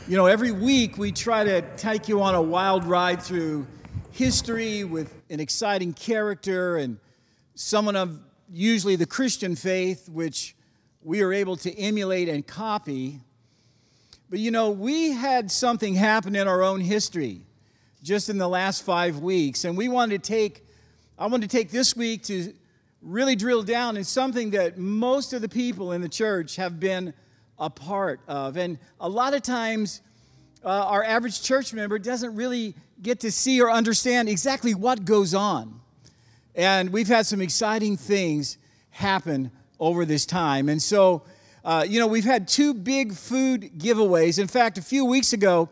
You know, every week we try to take you on a wild ride through history with an exciting character and someone of usually the Christian faith, which we are able to emulate and copy. But you know, we had something happen in our own history just in the last 5 weeks, and I wanted to take this week to really drill down in something that most of the people in the church have been a part of. And a lot of times, our average church member doesn't really get to see or understand exactly what goes on. And we've had some exciting things happen over this time. And so, we've had 2 big food giveaways. In fact, a few weeks ago,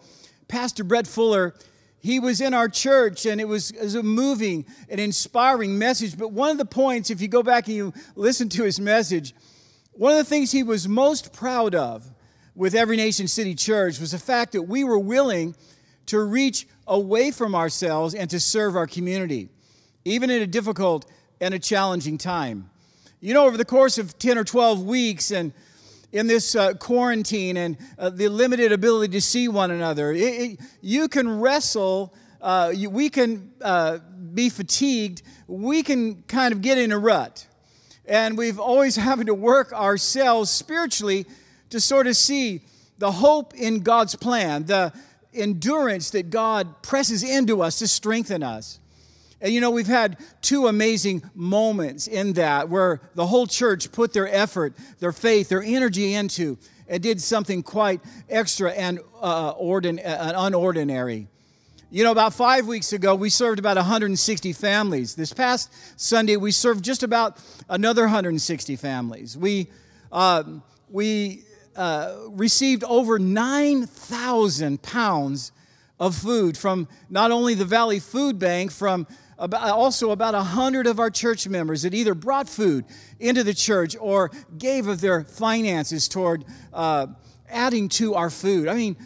Pastor Brett Fuller, he was in our church, and it was a moving and inspiring message. But one of the points, if you go back and you listen to his message, one of the things he was most proud of with Every Nation City Church was the fact that we were willing to reach away from ourselves and to serve our community, even in a difficult and a challenging time. You know, over the course of 10 or 12 weeks and in this quarantine and the limited ability to see one another, you can wrestle, we can be fatigued, we can kind of get in a rut. And we've always having to work ourselves spiritually to sort of see the hope in God's plan, the endurance that God presses into us to strengthen us. And you know, we've had 2 amazing moments in that where the whole church put their effort, their faith, their energy into and did something quite extra and unordinary. You know, about 5 weeks ago, we served about 160 families. This past Sunday, we served just about another 160 families. We received over 9,000 pounds of food from not only the Valley Food Bank, from also about 100 of our church members that either brought food into the church or gave of their finances toward adding to our food. I mean,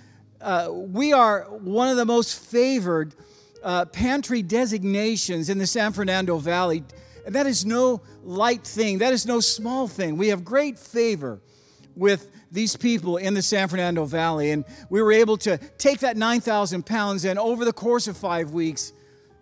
we are one of the most favored pantry designations in the San Fernando Valley. And that is no light thing. That is no small thing. We have great favor with these people in the San Fernando Valley. And we were able to take that 9,000 pounds, and over the course of 5 weeks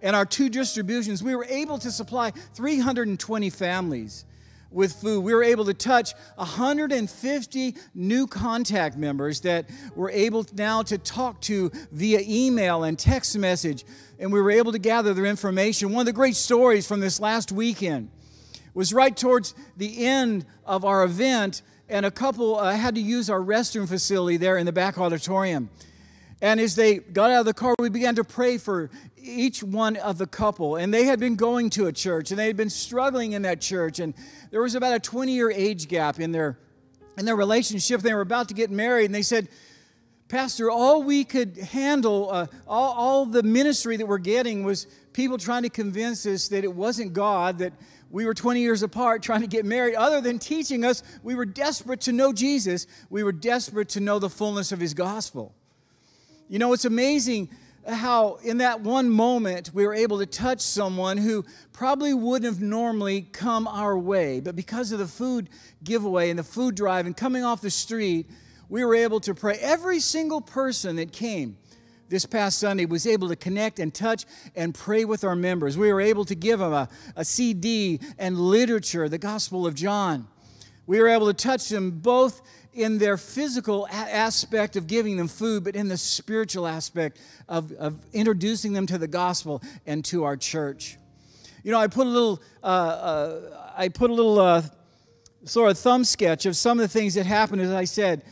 and our 2 distributions, we were able to supply 320 families with food. We were able to touch 150 new contact members that we're able now to talk to via email and text message, and we were able to gather their information. One of the great stories from this last weekend was right towards the end of our event, and a couple had to use our restroom facility there in the back auditorium. And as they got out of the car, we began to pray for each one of the couple. And they had been going to a church, and they had been struggling in that church. And there was about a 20-year age gap in their relationship. They were about to get married, and they said, "Pastor, all we could handle, all the ministry that we're getting was people trying to convince us that it wasn't God, that we were 20 years apart trying to get married. Other than teaching us, we were desperate to know Jesus. We were desperate to know the fullness of His gospel." You know, it's amazing how in that one moment we were able to touch someone who probably wouldn't have normally come our way. But because of the food giveaway and the food drive and coming off the street, we were able to pray. Every single person that came this past Sunday was able to connect and touch and pray with our members. We were able to give them a CD and literature, the Gospel of John. We were able to touch them both in their physical aspect of giving them food, but in the spiritual aspect of introducing them to the gospel and to our church. You know, I put a little sort of thumb sketch of some of the things that happened. As I said,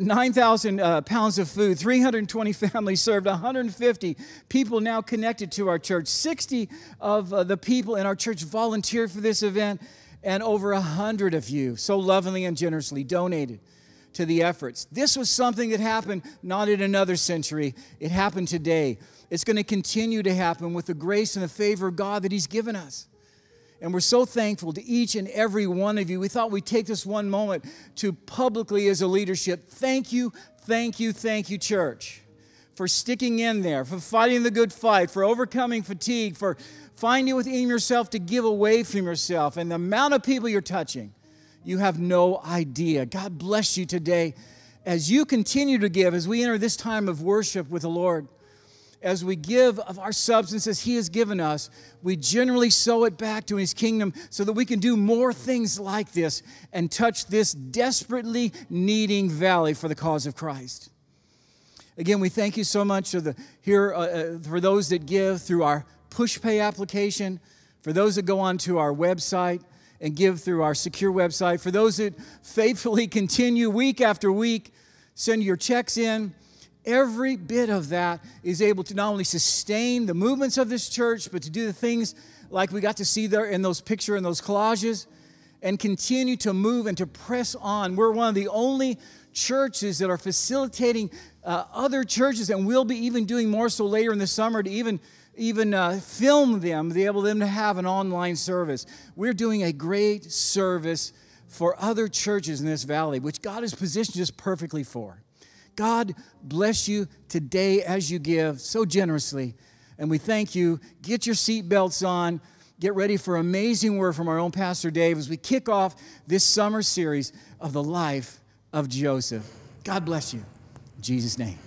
9,000 pounds of food, 320 families served, 150 people now connected to our church. 60 of the people in our church volunteered for this event, and over 100 of you so lovingly and generously donated to the efforts. This was something that happened not in another century. It happened today. It's going to continue to happen with the grace and the favor of God that He's given us. And we're so thankful to each and every one of you. We thought we'd take this one moment to publicly, as a leadership, thank you, church, for sticking in there, for fighting the good fight, for overcoming fatigue, for finding within yourself to give away from yourself. And the amount of people you're touching, you have no idea. God bless you today. as you continue to give, as we enter this time of worship with the Lord, as we give of our substances He has given us, we generally sow it back to His kingdom so that we can do more things like this and touch this desperately needing valley for the cause of Christ. Again, we thank you so much for those that give through our PushPay application, for those that go onto our website and give through our secure website, for those that faithfully continue week after week, send your checks in. Every bit of that is able to not only sustain the movements of this church, but to do the things like we got to see there in those pictures and those collages, and continue to move and to press on. We're one of the only churches that are facilitating other churches, and we'll be even doing more so later in the summer to even film them, to be able them to have an online service. We're doing a great service for other churches in this valley, which God has positioned us perfectly for. God bless you today as you give so generously. And we thank you. Get your seatbelts on. Get ready for amazing word from our own Pastor Dave as we kick off this summer series of the life of Joseph. God bless you. In Jesus' name.